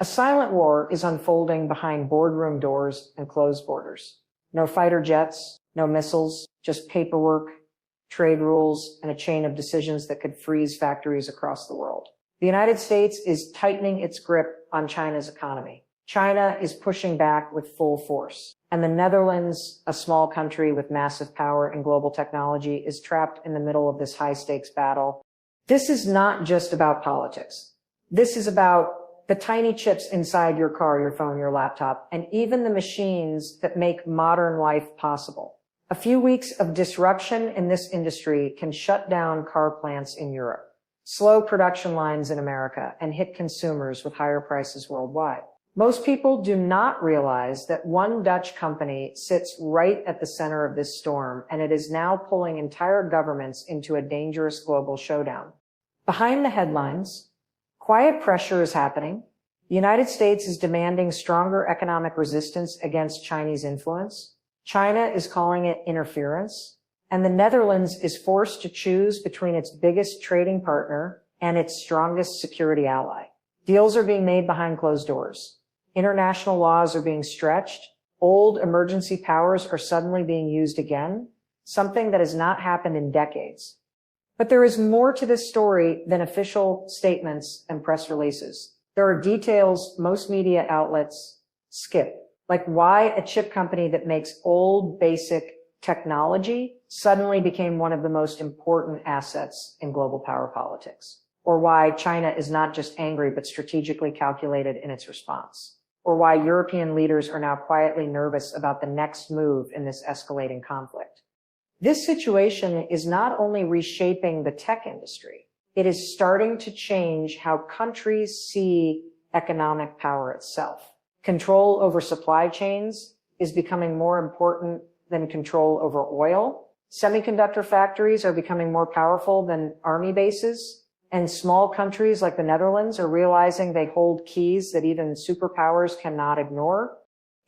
A silent war is unfolding behind boardroom doors and closed borders. No fighter jets, no missiles, just paperwork, trade rules, and a chain of decisions that could freeze factories across the world. The United States is tightening its grip on China's economy. China is pushing back with full force. And the Netherlands, a small country with massive power and global technology, is trapped in the middle of this high-stakes battle. This is not just about politics. This is about the tiny chips inside your car, your phone, your laptop, and even the machines that make modern life possible. A few weeks of disruption in this industry can shut down car plants in Europe, slow production lines in America, and hit consumers with higher prices worldwide. Most people do not realize that one Dutch company sits right at the center of this storm, and it is now pulling entire governments into a dangerous global showdown. Behind the headlines, quiet pressure is happening. The United States is demanding stronger economic resistance against Chinese influence. China is calling it interference. And the Netherlands is forced to choose between its biggest trading partner and its strongest security ally. Deals are being made behind closed doors. International laws are being stretched. Old emergency powers are suddenly being used again, something that has not happened in decades. But there is more to this story than official statements and press releases. There are details most media outlets skip, like why a chip company that makes old, basic technology suddenly became one of the most important assets in global power politics, or why China is not just angry but strategically calculated in its response, or why European leaders are now quietly nervous about the next move in this escalating conflict. This situation is not only reshaping the tech industry, it is starting to change how countries see economic power itself. Control over supply chains is becoming more important than control over oil. Semiconductor factories are becoming more powerful than army bases. And small countries like the Netherlands are realizing they hold keys that even superpowers cannot ignore.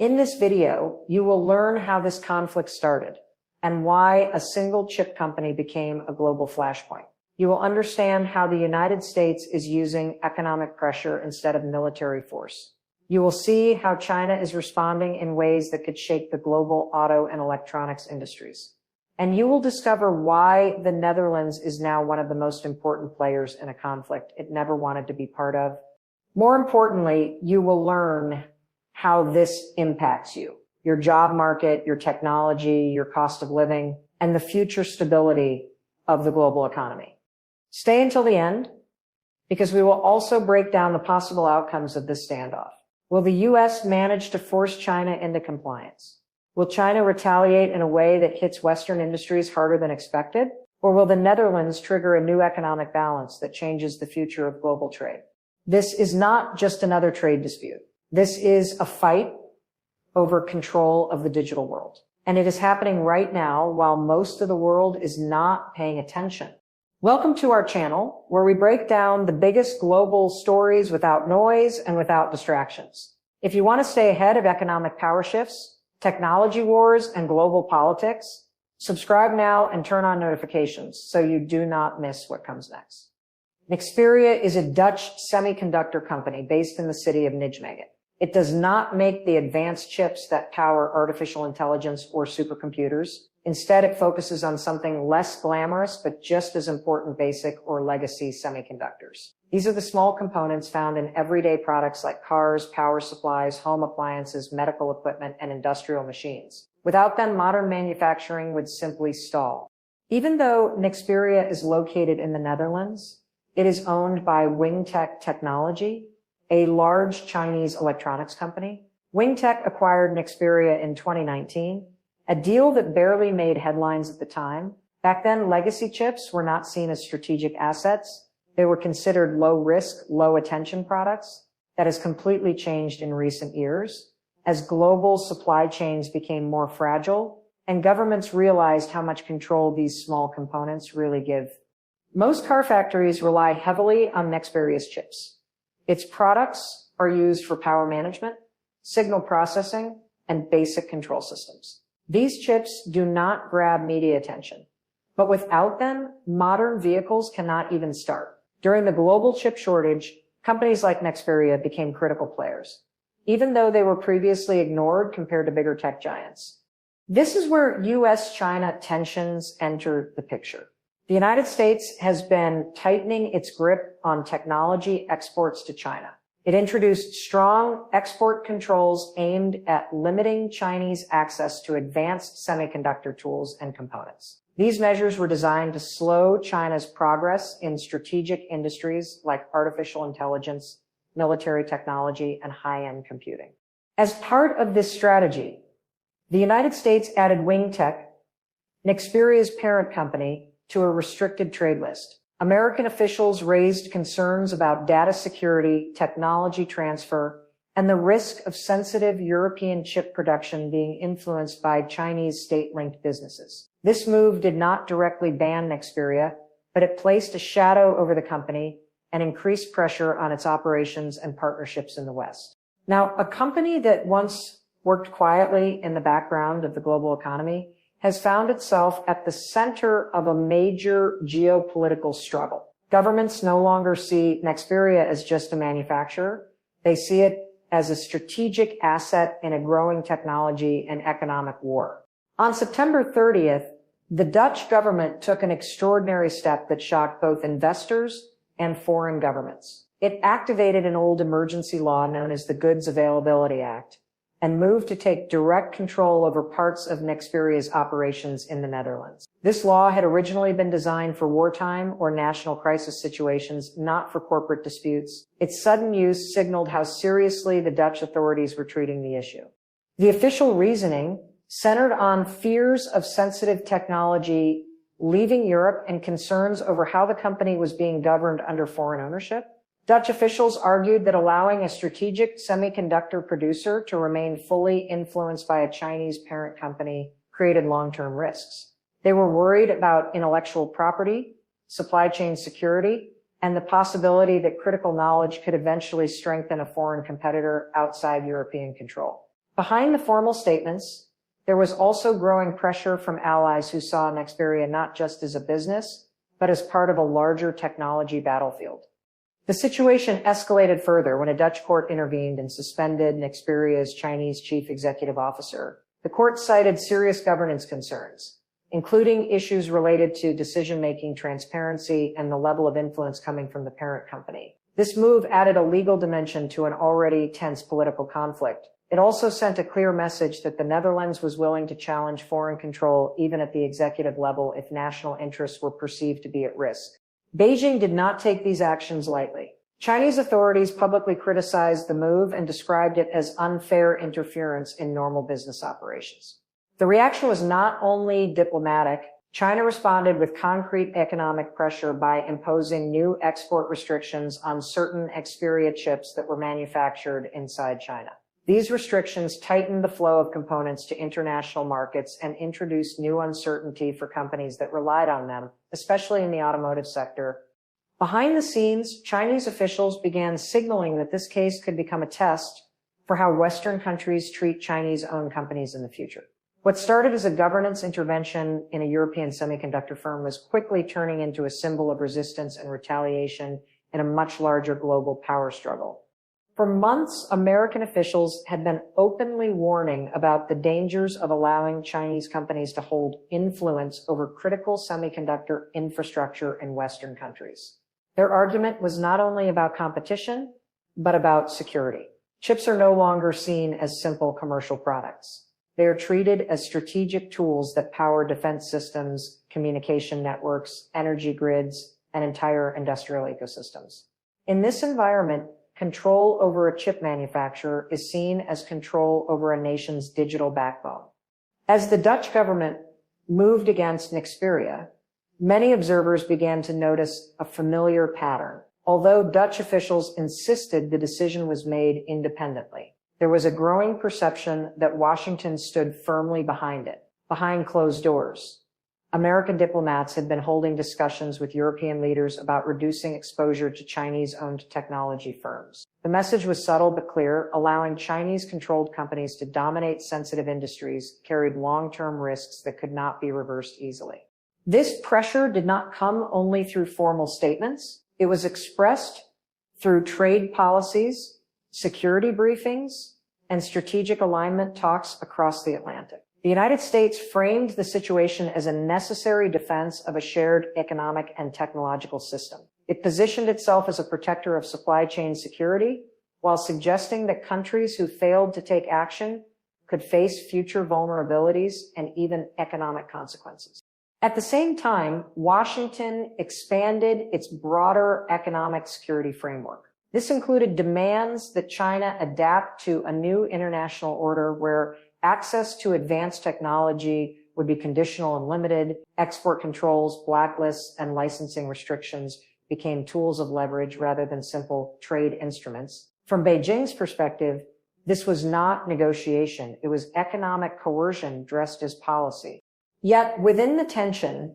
In this video, you will learn how this conflict started and why a single chip company became a global flashpoint. You will understand how the United States is using economic pressure instead of military force. You will see how China is responding in ways that could shake the global auto and electronics industries. And you will discover why the Netherlands is now one of the most important players in a conflict it never wanted to be part of. More importantly, you will learn how this impacts you, your job market, your technology, your cost of living, and the future stability of the global economy. Stay until the end, because we will also break down the possible outcomes of this standoff. Will the U.S. manage to force China into compliance? Will China retaliate in a way that hits Western industries harder than expected? Or will the Netherlands trigger a new economic balance that changes the future of global trade? This is not just another trade dispute. This is a fight over control of the digital world. And it is happening right now while most of the world is not paying attention. Welcome to our channel, where we break down the biggest global stories without noise and without distractions. If you want to stay ahead of economic power shifts, technology wars, and global politics, subscribe now and turn on notifications so you do not miss what comes next. Nexperia is a Dutch semiconductor company based in the city of Nijmegen. It does not make the advanced chips that power artificial intelligence or supercomputers. Instead, it focuses on something less glamorous but just as important basic or legacy semiconductors. These are the small components found in everyday products like cars, power supplies, home appliances, medical equipment, and industrial machines. Without them, modern manufacturing would simply stall. Even though Nexperia is located in the Netherlands, it is owned by Wingtech Technology, a large Chinese electronics company. Wingtech acquired Nexperia in 2019, a deal that barely made headlines at the time. Back then, legacy chips were not seen as strategic assets. They were considered low-risk, low-attention products. That has completely changed in recent years as global supply chains became more fragile and governments realized how much control these small components really give. Most car factories rely heavily on Nexperia's chips. Its products are used for power management, signal processing, and basic control systems. These chips do not grab media attention, but without them, modern vehicles cannot even start. During the global chip shortage, Companies like Nexperia became critical players, even though they were previously ignored compared to bigger tech giants. This is where US-China tensions enter the picture. The United States has been tightening its grip on technology exports to China. It introduced strong export controls aimed at limiting Chinese access to advanced semiconductor tools and components. These measures were designed to slow China's progress in strategic industries like artificial intelligence, military technology, and high-end computing. As part of this strategy, the United States added WingTech, Nexperia's parent company, to a restricted trade list. American officials raised concerns about data security, technology transfer, and the risk of sensitive European chip production being influenced by Chinese state-linked businesses. This move did not directly ban Nexperia, but it placed a shadow over the company and increased pressure on its operations and partnerships in the West. Now, a company that once worked quietly in the background of the global economy has found itself at the center of a major geopolitical struggle. Governments no longer see Nexperia as just a manufacturer. They see it as a strategic asset in a growing technology and economic war. On September 30th, the Dutch government took an extraordinary step that shocked both investors and foreign governments. It activated an old emergency law known as the Goods Availability Act and moved to take direct control over parts of Nexperia's operations in the Netherlands. This law had originally been designed for wartime or national crisis situations, not for corporate disputes. Its sudden use signaled how seriously the Dutch authorities were treating the issue. The official reasoning centered on fears of sensitive technology leaving Europe and concerns over how the company was being governed under foreign ownership. Dutch officials argued that allowing a strategic semiconductor producer to remain fully influenced by a Chinese parent company created long-term risks. They were worried about intellectual property, supply chain security, and the possibility that critical knowledge could eventually strengthen a foreign competitor outside European control. Behind the formal statements, there was also growing pressure from allies who saw Nexperia not just as a business, but as part of a larger technology battlefield. The situation escalated further when a Dutch court intervened and suspended Nexperia's Chinese chief executive officer. The court cited serious governance concerns, including issues related to decision-making transparency and the level of influence coming from the parent company. This move added a legal dimension to an already tense political conflict. It also sent a clear message that the Netherlands was willing to challenge foreign control even at the executive level if national interests were perceived to be at risk. Beijing did not take these actions lightly. Chinese authorities publicly criticized the move and described it as unfair interference in normal business operations. The reaction was not only diplomatic. China responded with concrete economic pressure by imposing new export restrictions on certain Nexperia chips that were manufactured inside China. These restrictions tightened the flow of components to international markets and introduced new uncertainty for companies that relied on them, especially in the automotive sector. Behind the scenes, Chinese officials began signaling that this case could become a test for how Western countries treat Chinese-owned companies in the future. What started as a governance intervention in a European semiconductor firm was quickly turning into a symbol of resistance and retaliation in a much larger global power struggle. For months, American officials had been openly warning about the dangers of allowing Chinese companies to hold influence over critical semiconductor infrastructure in Western countries. Their argument was not only about competition, but about security. Chips are no longer seen as simple commercial products. They are treated as strategic tools that power defense systems, communication networks, energy grids, and entire industrial ecosystems. In this environment, control over a chip manufacturer is seen as control over a nation's digital backbone. As the Dutch government moved against Nexperia, many observers began to notice a familiar pattern. Although Dutch officials insisted the decision was made independently, there was a growing perception that Washington stood firmly behind it, behind closed doors. American diplomats had been holding discussions with European leaders about reducing exposure to Chinese-owned technology firms. The message was subtle but clear. Allowing Chinese-controlled companies to dominate sensitive industries carried long-term risks that could not be reversed easily. This pressure did not come only through formal statements. It was expressed through trade policies, security briefings, and strategic alignment talks across the Atlantic. The United States framed the situation as a necessary defense of a shared economic and technological system. It positioned itself as a protector of supply chain security, while suggesting that countries who failed to take action could face future vulnerabilities and even economic consequences. At the same time, Washington expanded its broader economic security framework. This included demands that China adapt to a new international order where access to advanced technology would be conditional and limited, export controls, blacklists, and licensing restrictions became tools of leverage rather than simple trade instruments. From Beijing's perspective, this was not negotiation. It was economic coercion dressed as policy. Yet within the tension,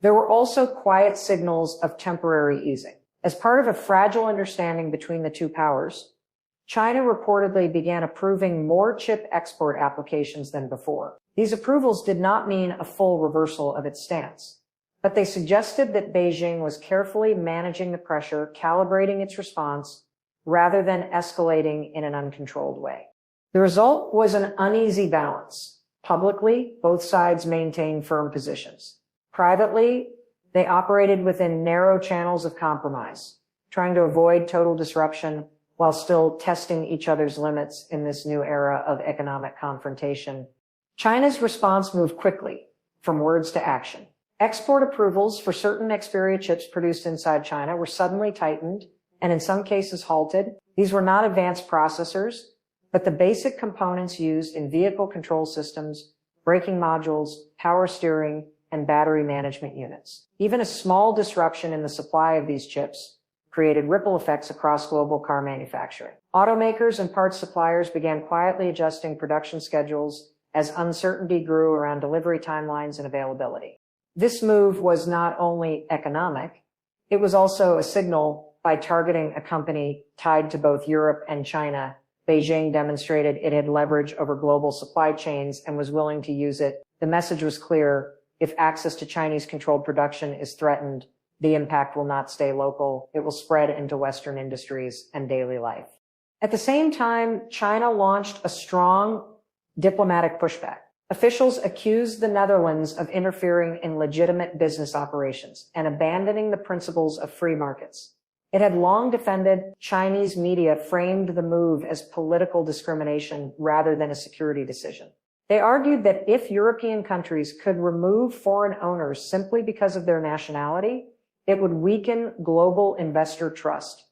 there were also quiet signals of temporary easing. As part of a fragile understanding between the two powers, China reportedly began approving more chip export applications than before. These approvals did not mean a full reversal of its stance, but they suggested that Beijing was carefully managing the pressure, calibrating its response, rather than escalating in an uncontrolled way. The result was an uneasy balance. Publicly, both sides maintained firm positions. Privately, they operated within narrow channels of compromise, trying to avoid total disruption while still testing each other's limits in this new era of economic confrontation. China's response moved quickly, from words to action. Export approvals for certain Xperia chips produced inside China were suddenly tightened and in some cases halted. These were not advanced processors, but the basic components used in vehicle control systems, braking modules, power steering, and battery management units. Even a small disruption in the supply of these chips created ripple effects across global car manufacturing. Automakers and parts suppliers began quietly adjusting production schedules as uncertainty grew around delivery timelines and availability. This move was not only economic, it was also a signal. By targeting a company tied to both Europe and China, Beijing demonstrated it had leverage over global supply chains and was willing to use it. The message was clear: if access to Chinese-controlled production is threatened, the impact will not stay local. It will spread into Western industries and daily life. At the same time, China launched a strong diplomatic pushback. Officials accused the Netherlands of interfering in legitimate business operations and abandoning the principles of free markets. It had long defended. Chinese media framed the move as political discrimination rather than a security decision. They argued that if European countries could remove foreign owners simply because of their nationality, it would weaken global investor trust.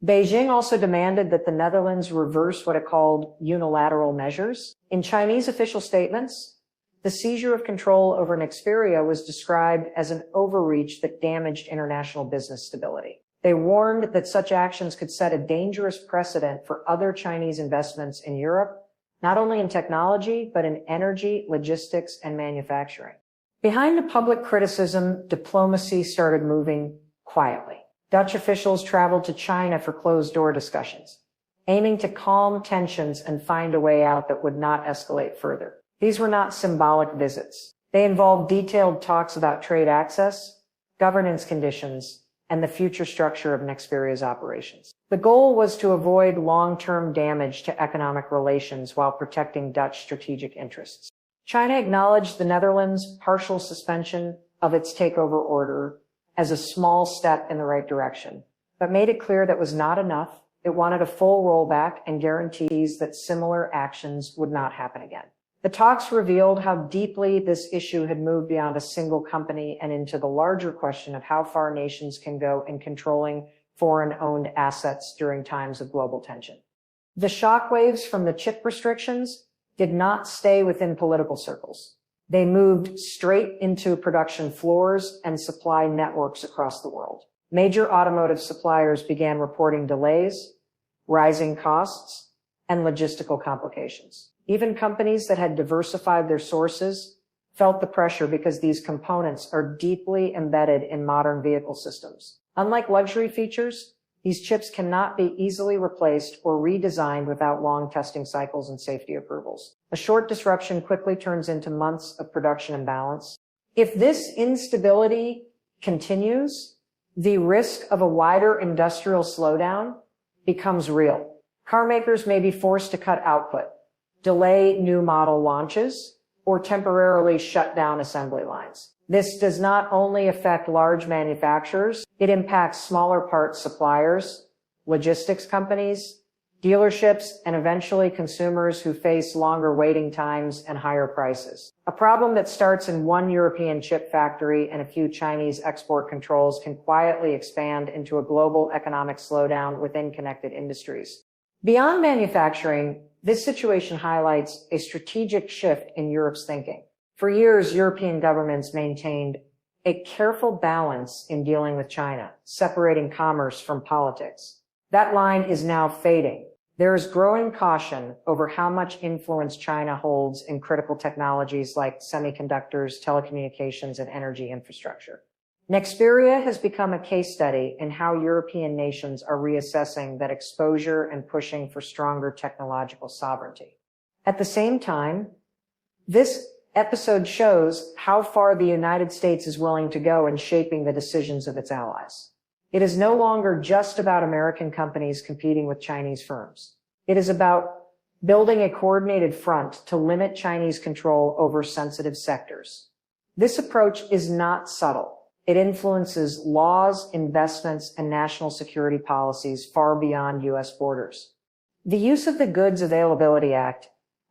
Beijing also demanded that the Netherlands reverse what it called unilateral measures. In Chinese official statements, the seizure of control over an Xperia was described as an overreach that damaged international business stability. They warned that such actions could set a dangerous precedent for other Chinese investments in Europe, not only in technology, but in energy, logistics, and manufacturing. Behind the public criticism, diplomacy started moving quietly. Dutch officials traveled to China for closed-door discussions, aiming to calm tensions and find a way out that would not escalate further. These were not symbolic visits. They involved detailed talks about trade access, governance conditions, and the future structure of Nexperia's operations. The goal was to avoid long-term damage to economic relations while protecting Dutch strategic interests. China acknowledged the Netherlands' partial suspension of its takeover order as a small step in the right direction, but made it clear that was not enough. It wanted a full rollback and guarantees that similar actions would not happen again. The talks revealed how deeply this issue had moved beyond a single company and into the larger question of how far nations can go in controlling foreign-owned assets during times of global tension. The shockwaves from the chip restrictions did not stay within political circles. They moved straight into production floors and supply networks across the world. Major automotive suppliers began reporting delays, rising costs, and logistical complications. Even companies that had diversified their sources felt the pressure because these components are deeply embedded in modern vehicle systems. Unlike luxury features, these chips cannot be easily replaced or redesigned without long testing cycles and safety approvals. A short disruption quickly turns into months of production imbalance. If this instability continues, the risk of a wider industrial slowdown becomes real. Car makers may be forced to cut output, delay new model launches, or temporarily shut down assembly lines. This does not only affect large manufacturers, it impacts smaller parts suppliers, logistics companies, dealerships, and eventually consumers who face longer waiting times and higher prices. A problem that starts in one European chip factory and a few Chinese export controls can quietly expand into a global economic slowdown within connected industries. Beyond manufacturing, this situation highlights a strategic shift in Europe's thinking. For years, European governments maintained a careful balance in dealing with China, separating commerce from politics. That line is now fading. There is growing caution over how much influence China holds in critical technologies like semiconductors, telecommunications, and energy infrastructure. Nexperia has become a case study in how European nations are reassessing that exposure and pushing for stronger technological sovereignty. At the same time, this episode shows how far the United States is willing to go in shaping the decisions of its allies. It is no longer just about American companies competing with Chinese firms. It is about building a coordinated front to limit Chinese control over sensitive sectors. This approach is not subtle. It influences laws, investments, and national security policies far beyond U.S. borders. The use of the Goods Availability Act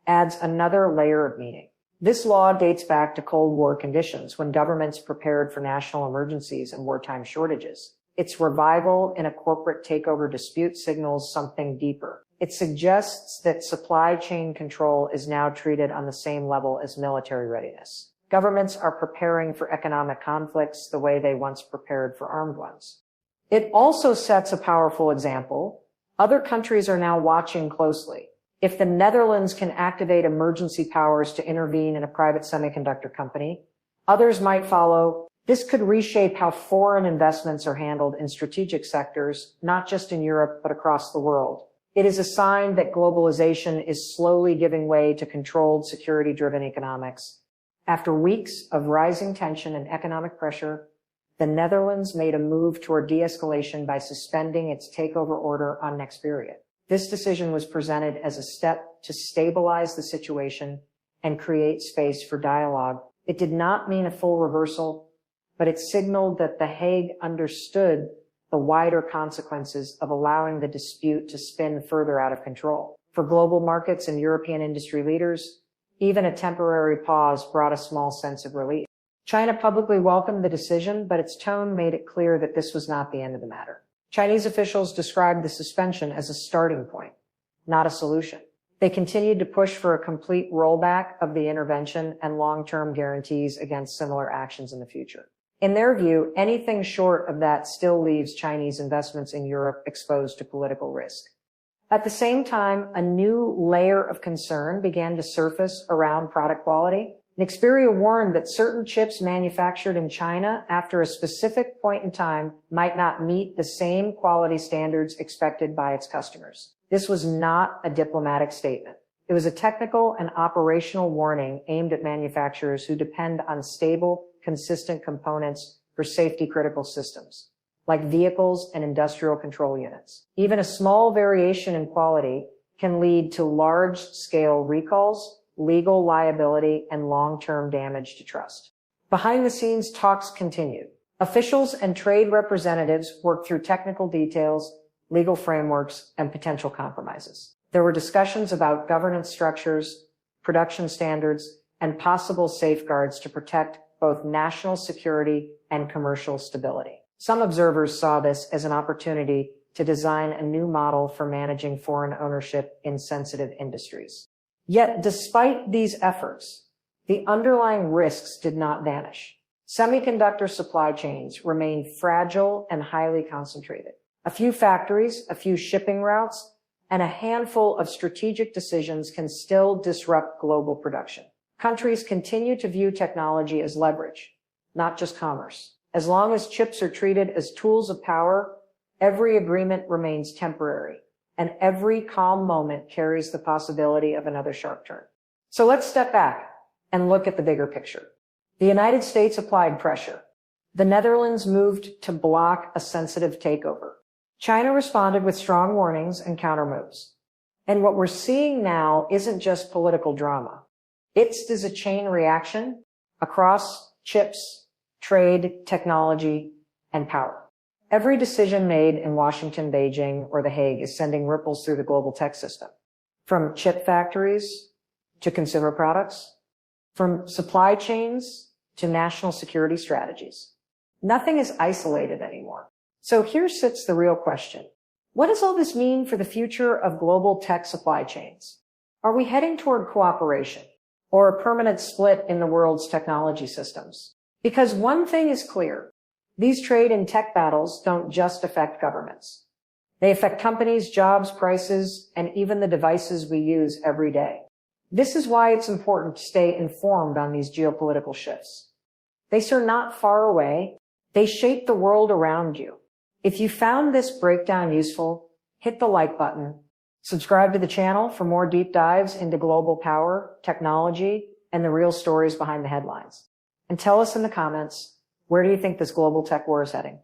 adds another layer of meaning. This law dates back to Cold War conditions when governments prepared for national emergencies and wartime shortages. Its revival in a corporate takeover dispute signals something deeper. It suggests that supply chain control is now treated on the same level as military readiness. Governments are preparing for economic conflicts the way they once prepared for armed ones. It also sets a powerful example. Other countries are now watching closely. If the Netherlands can activate emergency powers to intervene in a private semiconductor company, others might follow. This could reshape how foreign investments are handled in strategic sectors, not just in Europe, but across the world. It is a sign that globalization is slowly giving way to controlled, security-driven economics. After weeks of rising tension and economic pressure, the Netherlands made a move toward de-escalation by suspending its takeover order on Nexperia. This decision was presented as a step to stabilize the situation and create space for dialogue. It did not mean a full reversal, but it signaled that The Hague understood the wider consequences of allowing the dispute to spin further out of control. For global markets and European industry leaders, even a temporary pause brought a small sense of relief. China publicly welcomed the decision, but its tone made it clear that this was not the end of the matter. Chinese officials described the suspension as a starting point, not a solution. They continued to push for a complete rollback of the intervention and long-term guarantees against similar actions in the future. In their view, anything short of that still leaves Chinese investments in Europe exposed to political risk. At the same time, a new layer of concern began to surface around product quality. Nexperia warned that certain chips manufactured in China after a specific point in time might not meet the same quality standards expected by its customers. This was not a diplomatic statement. It was a technical and operational warning aimed at manufacturers who depend on stable, consistent components for safety-critical systems, like vehicles and industrial control units. Even a small variation in quality can lead to large-scale recalls, legal liability, and long-term damage to trust. Behind the scenes, talks continued. Officials and trade representatives worked through technical details, legal frameworks, and potential compromises. There were discussions about governance structures, production standards, and possible safeguards to protect both national security and commercial stability. Some observers saw this as an opportunity to design a new model for managing foreign ownership in sensitive industries. Yet, despite these efforts, the underlying risks did not vanish. Semiconductor supply chains remained fragile and highly concentrated. A few factories, a few shipping routes, and a handful of strategic decisions can still disrupt global production. Countries continue to view technology as leverage, not just commerce. As long as chips are treated as tools of power, every agreement remains temporary, and every calm moment carries the possibility of another sharp turn. So let's step back and look at the bigger picture. The United States applied pressure. The Netherlands moved to block a sensitive takeover. China responded with strong warnings and countermoves. And what we're seeing now isn't just political drama. It's a chain reaction across chips, trade, technology, and power. Every decision made in Washington, Beijing, or The Hague is sending ripples through the global tech system. From chip factories to consumer products, from supply chains to national security strategies. Nothing is isolated anymore. So here sits the real question. What does all this mean for the future of global tech supply chains? Are we heading toward cooperation or a permanent split in the world's technology systems? Because one thing is clear. These trade and tech battles don't just affect governments. They affect companies, jobs, prices, and even the devices we use every day. This is why it's important to stay informed on these geopolitical shifts. They are not far away. They shape the world around you. If you found this breakdown useful, hit the like button. Subscribe to the channel for more deep dives into global power, technology, and the real stories behind the headlines. And tell us in the comments, where do you think this global tech war is heading?